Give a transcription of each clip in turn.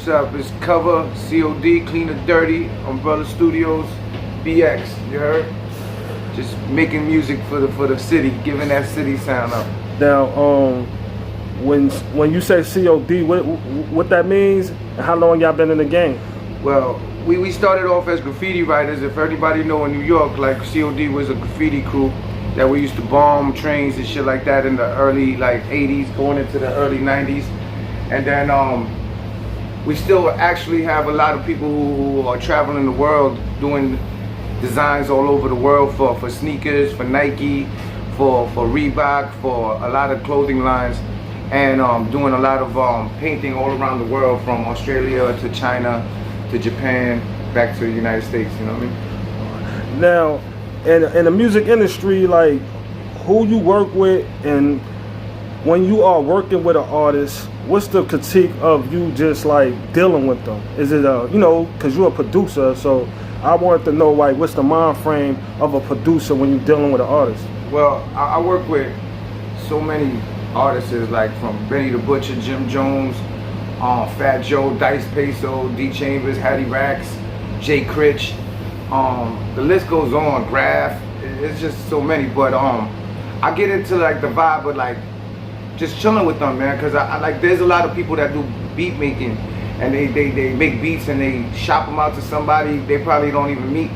What's up? It's Cover, COD, Clean or Dirty, Umbrella Studios, BX. You heard? Just making music for the city, giving that city sound up. Now, when you say COD, what that means? And how long y'all been in the game? Well, we started off as graffiti writers. If everybody know in New York, like COD was a graffiti crew that we used to bomb trains and shit like that in the early like 80s, going into the early 90s. And then we still actually have a lot of people who are traveling the world doing designs all over the world for sneakers, for Nike, for Reebok, for a lot of clothing lines, and doing a lot of painting all around the world, from Australia to China to Japan back to the United States. You know what I mean? Now, in the music industry, like, who you work with, and when you are working with an artist, what's the critique of you just like dealing with them? Is it because you're a producer, so I wanted to know, like, what's the mind frame of a producer when you're dealing with an artist? Well, I work with so many artists, like from Benny the Butcher, Jim Jones, Fat Joe, Dice Peso, D Chambers, Hattie Racks, Jay Critch. The list goes on. Graph. It's just so many. But I get into like the vibe of like just chilling with them, man, because I like, there's a lot of people that do beat making, and they make beats and they shop them out to somebody they probably don't even meet.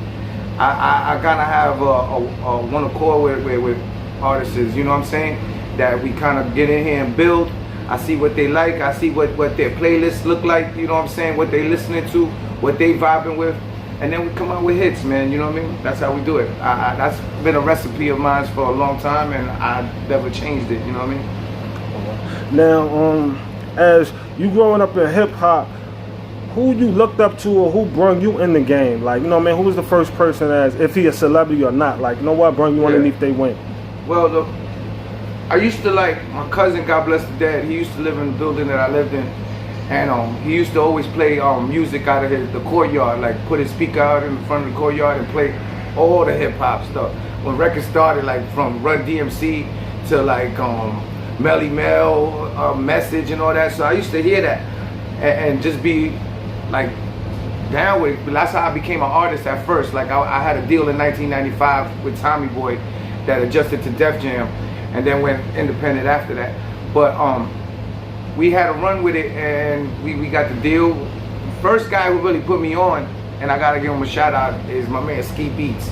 I kind of have a one accord with artists, you know what I'm saying, that we kind of get in here and build. I see what they like, I see what their playlists look like, you know what I'm saying, what they listening to, what they vibing with, and then we come out with hits, man, you know what I mean? That's how we do it. That's been a recipe of mine for a long time, and I never changed it, you know what I mean? Now, as you growing up in hip hop, who you looked up to or who brought you in the game? Like, you know what I mean, who was the first person, as if he a celebrity or not, like, you know what, brought you underneath they wing? Well, look, I used to, like, my cousin, God bless the dead, he used to live in the building that I lived in, and he used to always play music out of the courtyard, like put his speaker out in front of the courtyard and play all the hip hop stuff. When records started, like from Run DMC to like Melly Mel, Message and all that, so I used to hear that and just be like down with it. But that's how I became an artist at first. Like I had a deal in 1995 with Tommy Boy that adjusted to Def Jam, and then went independent after that. But we had a run with it, and we got the deal. First guy who really put me on, and I gotta give him a shout out, is my man Ski Beats.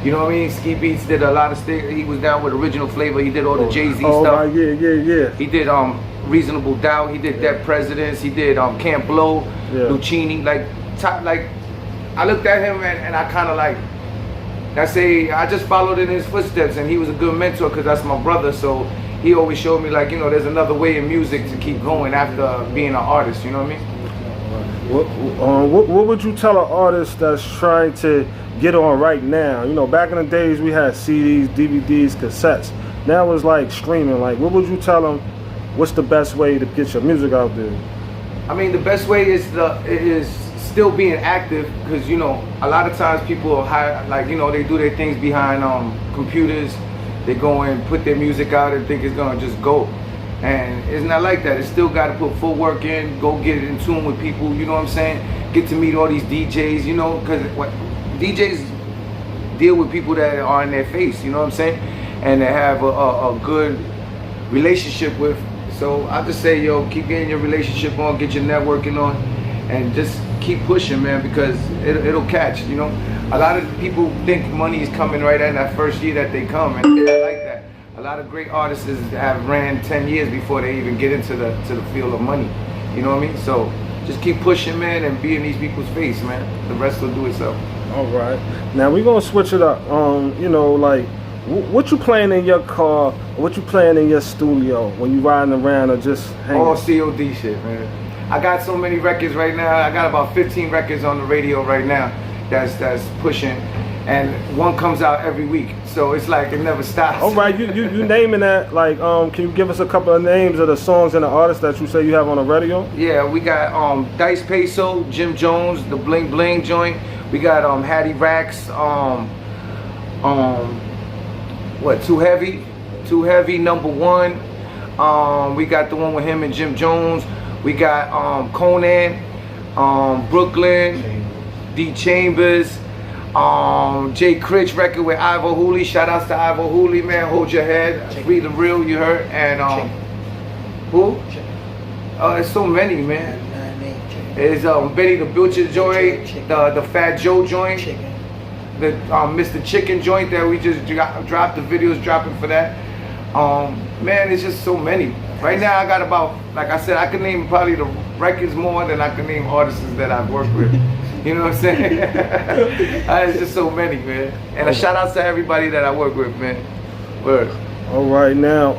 You know what I mean? Ski Beats did a lot of stuff. He was down with Original Flavor. He did all the Jay-Z stuff. Right, yeah. He did Reasonable Doubt. He did Dead Presidents. He did Camp Blow, Lucchini. Like I looked at him and I kind of like, I just followed in his footsteps, and he was a good mentor because that's my brother. So he always showed me, like, you know, there's another way in music to keep going after being an artist. You know what I mean? What would you tell an artist that's trying to get on right now? You know, back in the days we had CDs, DVDs, cassettes. Now it's like streaming. Like, what would you tell them? What's the best way to get your music out there? I mean, the best way is still being active, because, you know, a lot of times people hire, like, you know, they do their things behind computers. They go and put their music out and think it's gonna just go. And it's not like that. It's still got to put full work in, go get it in tune with people, you know what I'm saying? Get to meet all these DJs, you know, because DJs deal with people that are in their face, you know what I'm saying? And they have a good relationship with. So I just say, yo, keep getting your relationship on, get your networking on, and just keep pushing, man, because it'll catch, you know? A lot of people think money is coming right in that first year that they come, and I like that. A lot of great artists have ran 10 years before they even get into the field of money. You know what I mean? So just keep pushing, man, and be in these people's face, man. The rest will do itself. All right. Now we're gonna switch it up. You know, like, what you playing in your car? What you playing in your studio when you riding around or just hanging? All COD shit, man. I got so many records right now. I got about 15 records on the radio right now that's pushing, and one comes out every week. So it's like it never stops. All right, you naming that, like, can you give us a couple of names of the songs and the artists that you say you have on the radio? Yeah, we got Dice Peso, Jim Jones, the Bling Bling joint. We got Hattie Racks, Too Heavy, #1. We got the one with him and Jim Jones. We got Conan. Brooklyn, D Chambers, Jay Critch record with Ivo Hooley. Shout outs to Ivo Hooley, man. Hold your head. Read the real, you heard. And who? Oh, there's so many, man. It's Benny the Butcher joint, the Fat Joe joint, the Mr. Chicken joint that we just dropped. The videos dropping for that. Man, it's just so many. Right now, I got about, like I said, I can name probably the records more than I can name artists that I've worked with. You know what I'm saying? It's just so many, man. And a shout out to everybody that I work with, man. Word. All right, now,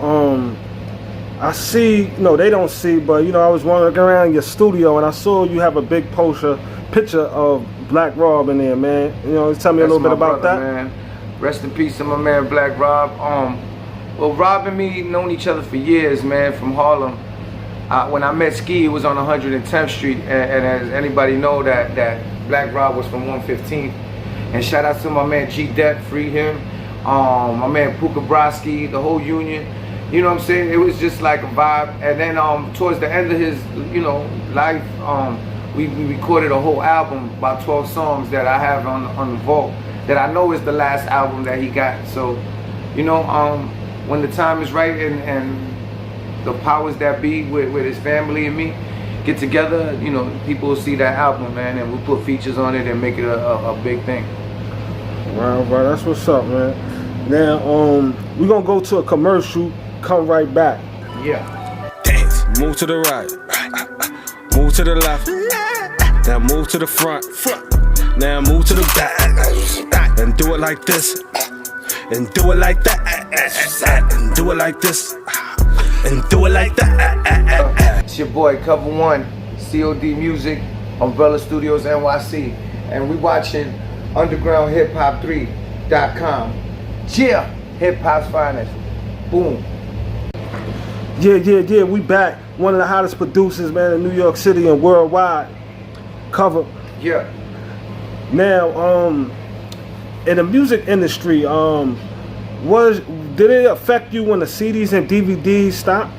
I see, no, they don't see, but you know, I was wandering around your studio and I saw you have a big picture of Black Rob in there, man. You know, tell me a little bit about that. Man. Rest in peace to my man Black Rob. Well, Rob and me known each other for years, man, from Harlem. When I met Ski, it was on 110th Street, and as anybody know, that Black Rob was from 115th. And shout out to my man G Dep, free him. My man Puka Broski, the whole union. You know what I'm saying? It was just like a vibe. And then towards the end of his, you know, life, we recorded a whole album, about 12 songs that I have on the vault, that I know is the last album that he got. So, you know, when the time is right and the powers that be with his family and me get together, you know, people will see that album, man, and we'll put features on it and make it a big thing. Right, that's what's up, man. Now, we're gonna go to a commercial, come right back. Yeah. Dance. Move to the right. Move to the left. Now move to the front. Now move to the back. And do it like this. And do it like that. And do it like this. And do it like that. It's your boy Cover One, COD Music, Umbrella Studios NYC, and we watching UndergroundHipHop3.com. Yeah, hip hop's finest. Boom. Yeah, we back. One of the hottest producers, man, in New York City and worldwide. Cover. Yeah. Now, in the music industry, did it affect you when the CDs and DVDs stopped?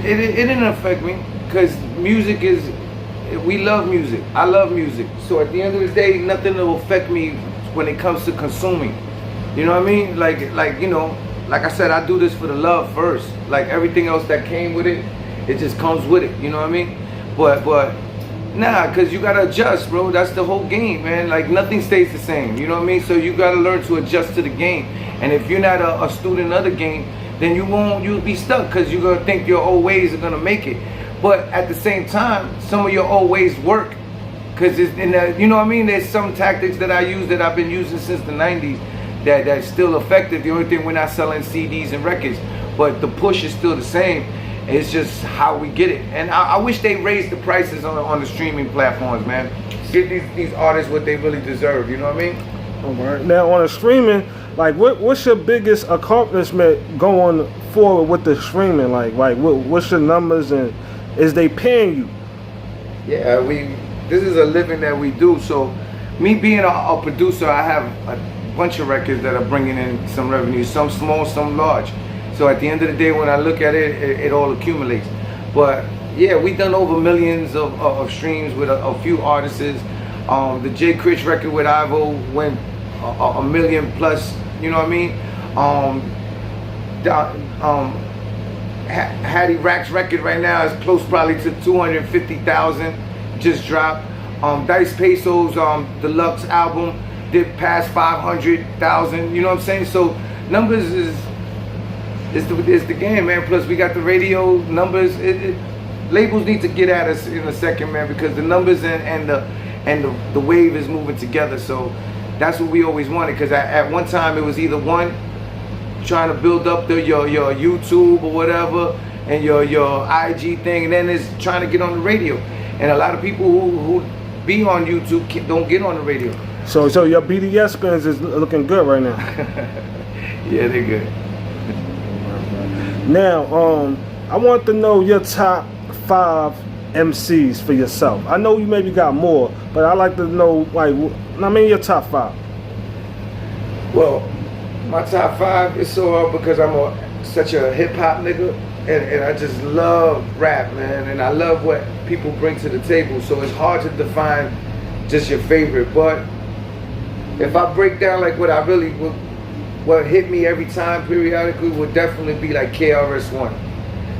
It didn't affect me, because music is, we love music. I love music. So at the end of the day, nothing will affect me when it comes to consuming. You know what I mean? Like you know, like I said, I do this for the love first. Like everything else that came with it, it just comes with it. You know what I mean? But nah, because you gotta adjust, bro. That's the whole game, man. Like nothing stays the same. You know what I mean? So you gotta learn to adjust to the game. And if you're not a student of the game, then you'll be stuck, because you're gonna think your old ways are gonna make it. But at the same time, some of your old ways work, because you know what I mean. There's some tactics that I use that I've been using since the '90s that's still effective. The only thing, we're not selling CDs and records, but the push is still the same. It's just how we get it. And I wish they raised the prices on the streaming platforms, man. Get these artists what they really deserve. You know what I mean? All right. Now on the streaming, like what's your biggest accomplishment going forward with the streaming? Like what's your numbers, and is they paying you? Yeah, this is a living that we do. So me being a producer, I have a bunch of records that are bringing in some revenue, some small, some large. So at the end of the day, when I look at it, it all accumulates. But yeah, we've done over millions of streams with a few artists. The Jay Critch record with Ivo went a million plus, you know what I mean? Hattie Rack's record right now is close probably to 250,000, just dropped. Dice Peso's deluxe album did past 500,000, you know what I'm saying? So numbers is the game, man. Plus we got the radio numbers. Labels need to get at us in a second, man, because the numbers and the wave is moving together. So that's what we always wanted, because at one time it was either one trying to build up your YouTube or whatever and your IG thing, and then it's trying to get on the radio. And a lot of people who be on YouTube don't get on the radio. So your BDS spins is looking good right now. Yeah, they're good. Now, I want to know your top 5 MCs for yourself. I know you maybe got more, but I like to know, like, I mean, your top 5. Well, my top 5 is so hard because I'm such a hip hop nigga, and I just love rap, man, and I love what people bring to the table. So it's hard to define just your favorite, but if I break down like what I really what hit me every time periodically would definitely be like KRS-One.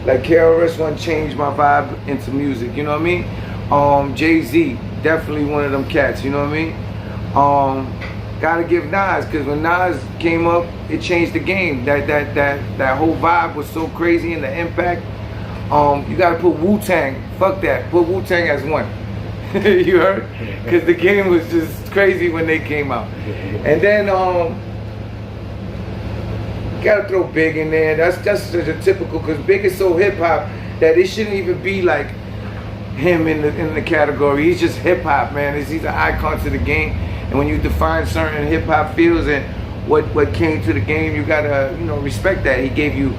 Like KRS-One changed my vibe into music, you know what I mean? Jay-Z, definitely one of them cats, you know what I mean? Gotta give Nas, because when Nas came up, it changed the game. That whole vibe was so crazy, and the impact. You gotta put Wu-Tang, fuck that, put Wu-Tang as one. You heard? Because the game was just crazy when they came out. And then gotta throw Big in there. That's just a typical, because Big is so hip hop that it shouldn't even be like him in the category. He's just hip hop, man. He's an icon to the game. And when you define certain hip hop fields and what came to the game, you gotta respect that. He gave you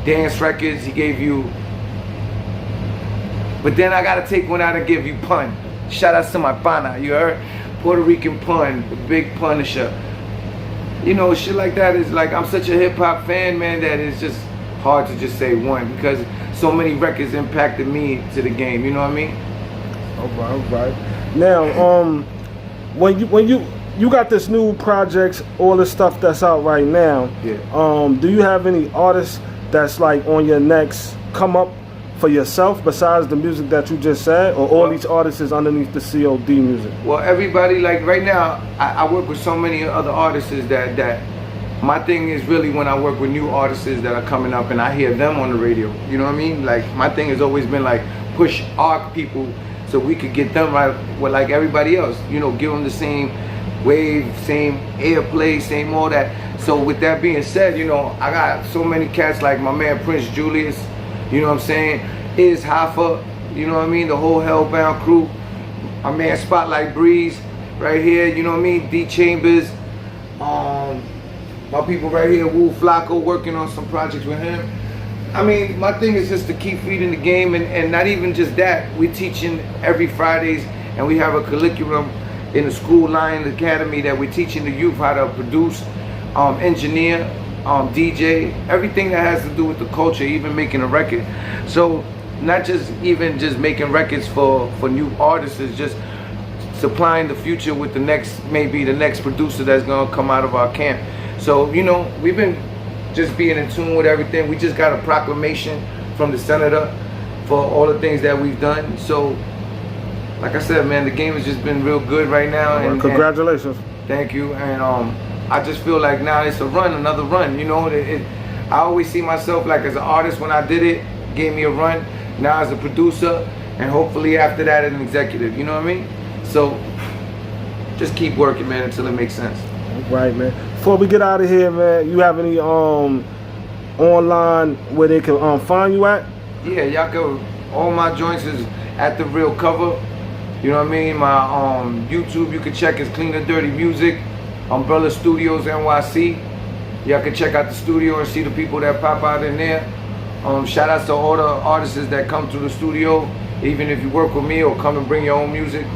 dance records. He gave you. But then I gotta take one out and give you Pun. Shout out to my pana, you heard? Puerto Rican Pun, the big Punisher. Shit like that is like, I'm such a hip hop fan, man, that it's just hard to just say one, because so many records impacted me to the game, you know what I mean? All right. Now, when you got this new projects, all the stuff that's out right now, yeah. Do you have any artists that's like on your next come up for yourself besides the music that you just said, or all these artists is underneath the COD music? Well, everybody, like right now, I work with so many other artists that my thing is really when I work with new artists that are coming up and I hear them on the radio, you know what I mean? Like my thing has always been like push our people so we could get them right with like everybody else, give them the same wave, same airplay, same all that. So with that being said, I got so many cats like my man Prince Julius, you know what I'm saying? Is Hoffa, you know what I mean? The whole Hellbound crew. My man Spotlight Breeze right here, you know what I mean? D Chambers. My people right here, Wu Flacco, working on some projects with him. I mean, my thing is just to keep feeding the game, and not even just that. We're teaching every Fridays, and we have a curriculum in the School Line Academy that we're teaching the youth how to produce, engineer, DJ, everything that has to do with the culture, even making a record. So not just making records for new artists, is just supplying the future with maybe the next producer that's gonna come out of our camp. So we've been just being in tune with everything. We just got a proclamation from the senator for all the things that we've done. So like I said, man, the game has just been real good right now. And congratulations. Thank you. And I just feel like now it's another run. I always see myself like as an artist when I did it, gave me a run. Now as a producer, and hopefully after that as an executive. You know what I mean? So just keep working, man, until it makes sense. Right, man. Before we get out of here, man, you have any online where they can find you at? Yeah, y'all can. All my joints is at The Real Cover. You know what I mean? My YouTube you can check is Clean and Dirty Music. Umbrella Studios NYC. Y'all can check out the studio and see the people that pop out in there. Shout outs to all the artists that come to the studio, even if you work with me or come and bring your own music.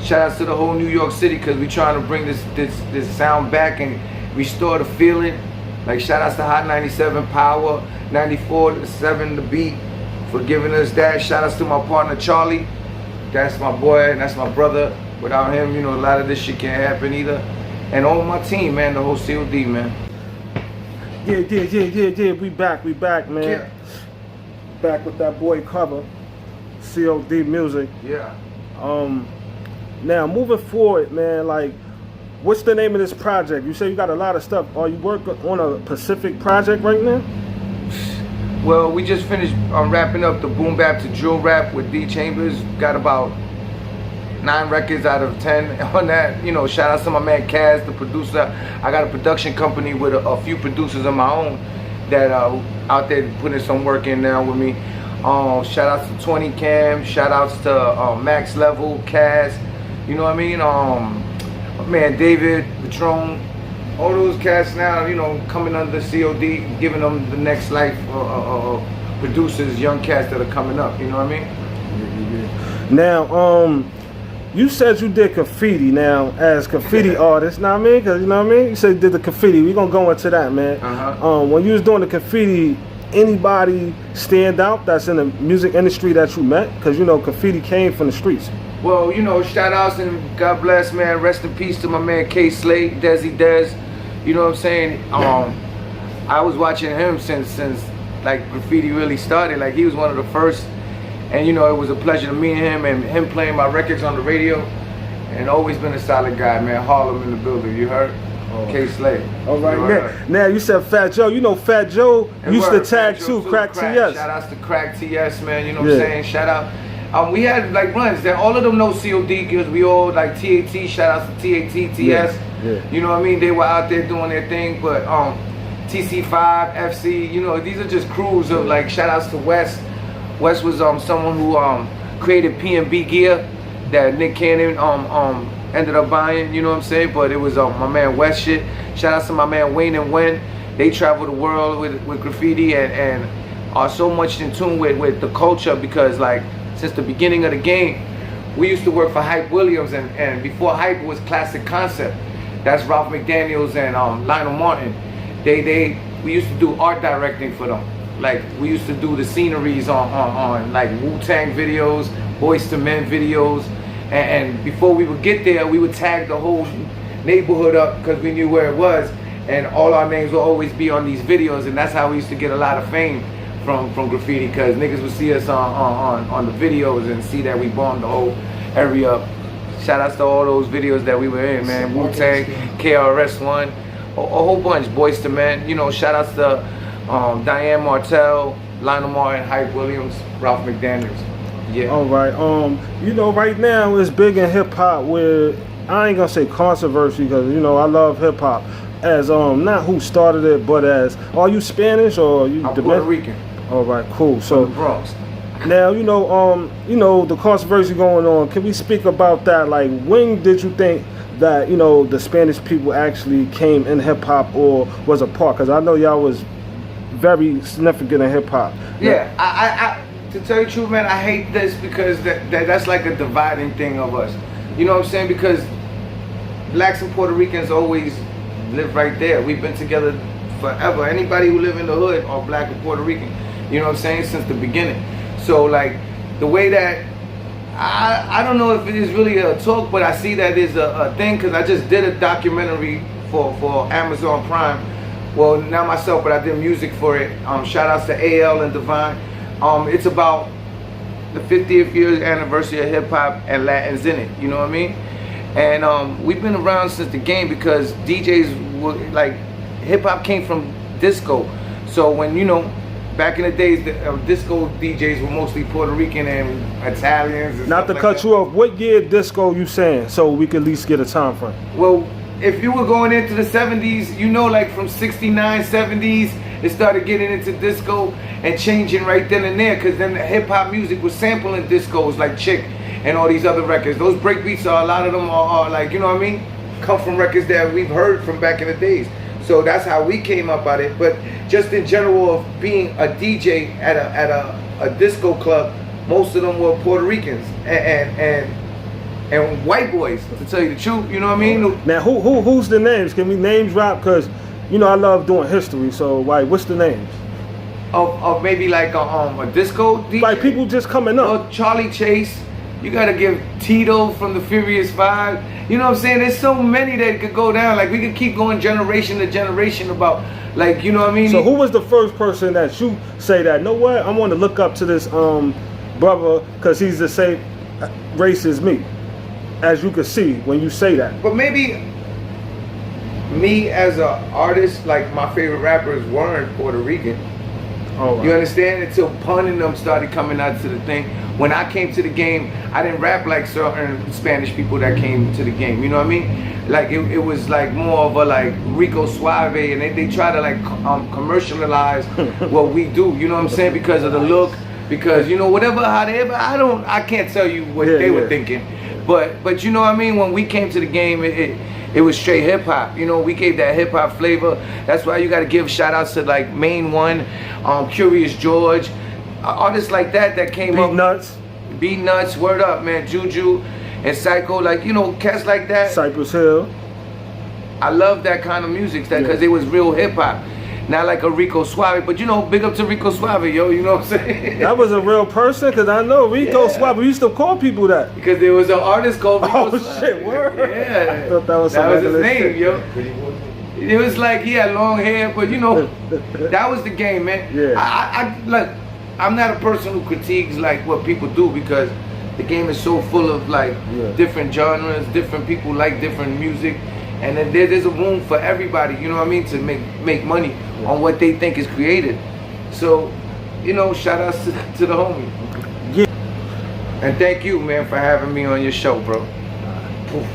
Shout outs to the whole New York City, because we trying to bring this sound back and restore the feeling. Like shout outs to Hot 97 Power, 94.7 The Beat for giving us that. Shout outs to my partner Charlie. That's my boy and that's my brother. Without him, a lot of this shit can't happen either. And all my team, man, the whole COD, man. Yeah. We back, man. Yeah. Back with that boy Cover, COD Music. Yeah. Now moving forward, man, like, what's the name of this project? You say you got a lot of stuff. Are you working on a Pacific project right now? Well, we just finished wrapping up the boom bap to drill rap with D Chambers. Got about 9 records out of 10 on that. Shout out to my man Kaz, the producer. I got a production company with a few producers of my own that are out there putting some work in now with me. Shout outs to 20 Cam, shout outs to Max Level, Kaz, you know what I mean? Man, David, Patron, all those cats now, coming under COD, giving them the next life producers, young cats that are coming up, you know what I mean? Now, you said you did graffiti now as graffiti artist, know what I mean? Cause you know what I mean? You said you did the graffiti. We're gonna go into that, man. Uh-huh. When you was doing the graffiti, anybody stand out that's in the music industry that you met? Because you know, Graffiti came from the streets. Well, you know, shout outs and God bless, man. Rest in peace to my man K Slate, Desi Dez. You know what I'm saying? I was watching him since like Graffiti really started. Like he was one of the first, and you know, it was a pleasure to meet him and him playing my records on the radio. And always been a solid guy, man. Harlem in the building, you heard? K Slate. All right, now you said Fat Joe. You know Fat Joe used to tag too, Crack TS. Shout outs to Crack TS, man. You know what I'm saying? Shout out. We had like runs that all of them know COD because we all like TAT. Shout outs to TAT, TS. Yeah. You know what I mean? They were out there doing their thing, but TC5, FC. You know, these are just crews of like shout outs to West. West was someone who created P&B gear that Nick Cannon ended up buying, you know what I'm saying? But it was my man West shit. Shout out to my man Wayne and Wen. They travel the world with Graffiti and are so much in tune with the culture because like since the beginning of the game, we used to work for Hype Williams and before Hype was Classic Concept. That's Ralph McDaniels and Lionel Martin. We used to do art directing for them. Like we used to do the sceneries on like Wu-Tang videos, Boyz II Men videos. And before we would get there, we would tag the whole neighborhood up because we knew where it was. And all our names will always be on these videos. And that's how we used to get a lot of fame from Graffiti because niggas would see us on the videos and see that we bombed the whole area up. Shout outs to all those videos that we were in, man. Wu-Tang, KRS-One, a whole bunch. Boyz II Men. You know, shout outs to Diane Martell, Lionel Martin, Hype Williams, Ralph McDaniels. Yeah. All right. You know, right now it's big in hip hop where I ain't gonna say controversy because you know I love hip hop as not who started it, but as are you Spanish or you? I'm Puerto Rican. All right, cool. So from the Bronx. Now you know the controversy going on. Can we speak about that? Like, when did you think that the Spanish people actually came in hip hop or was a part? Because I know y'all was very significant in hip hop. Yeah, I to tell you the truth, man, I hate this because that's like a dividing thing of us. You know what I'm saying? Because blacks and Puerto Ricans always live right there. We've been together forever. Anybody who live in the hood are black or Puerto Rican. You know what I'm saying? Since the beginning. So like the way that I don't know if it is really a talk, but I see that is a thing because I just did a documentary for Amazon Prime. Well, not myself, but I did music for it. Shout outs to AL and Divine. It's about the 50th year anniversary of hip hop and Latins in it. You know what I mean? And we've been around since the game because DJs were like hip hop came from disco. So when back in the days, the disco DJs were mostly Puerto Rican and Italians. And not to cut you off, what year disco you saying so we can at least get a time frame? Well, if you were going into the 70s, like from 69, 70s, it started getting into disco and changing right then and there because then the hip hop music was sampling discos like Chick and all these other records. Those breakbeats a lot of them are like, you know what I mean? Come from records that we've heard from back in the days. So that's how we came up at it. But just in general of being a DJ at a disco club, most of them were Puerto Ricans and white boys, to tell you the truth. You know what I mean? Now who's the names? Can we name drop? Because I love doing history. So what's the names? Of maybe like a disco DJ? Like people just coming up. Well, Charlie Chase. You gotta give Tito from the Furious Five. You know what I'm saying? There's so many that could go down. Like we could keep going generation to generation about, like, you know what I mean? So who was the first person that you say that, know what, I want to look up to this brother because he's the same race as me? As you can see when you say that. But maybe me as an artist, like my favorite rappers weren't Puerto Rican. Oh, right. You understand? Until Pun and them started coming out to the thing. When I came to the game, I didn't rap like certain Spanish people that came to the game. You know what I mean? Like it was like more of a like Rico Suave, and they try to like commercialize what we do. You know what I'm saying? Because of the look, because I can't tell you what they were thinking. But you know what I mean? When we came to the game, it was straight hip hop. We gave that hip hop flavor. That's why you got to give shout outs to like Main One, Curious George, artists like that came up. Beat Nuts, word up, man. Juju and Psycho, like cats like that. Cypress Hill. I love that kind of music because it was real hip hop. not like a Rico Suave, but you know, big up to Rico Suave, yo. You know what I'm saying? That was a real person, because I know Rico Yeah. Suave. We used to call people that. Because there was an artist called Rico Oh, Suave. shit, word. Yeah. I thought that was some his regular name, shit. yo. It was like he had long hair, but you know, that was the game, man. Yeah. I look, I'm not a person who critiques like what people do, because the game is so full of like Yeah. different genres, different people like different music, and then there's a room for everybody. You know what I mean, to make money on what they think is created. So, you know, shout outs to the homie. Yeah. And thank you, man, for having me on your show, bro. Oof.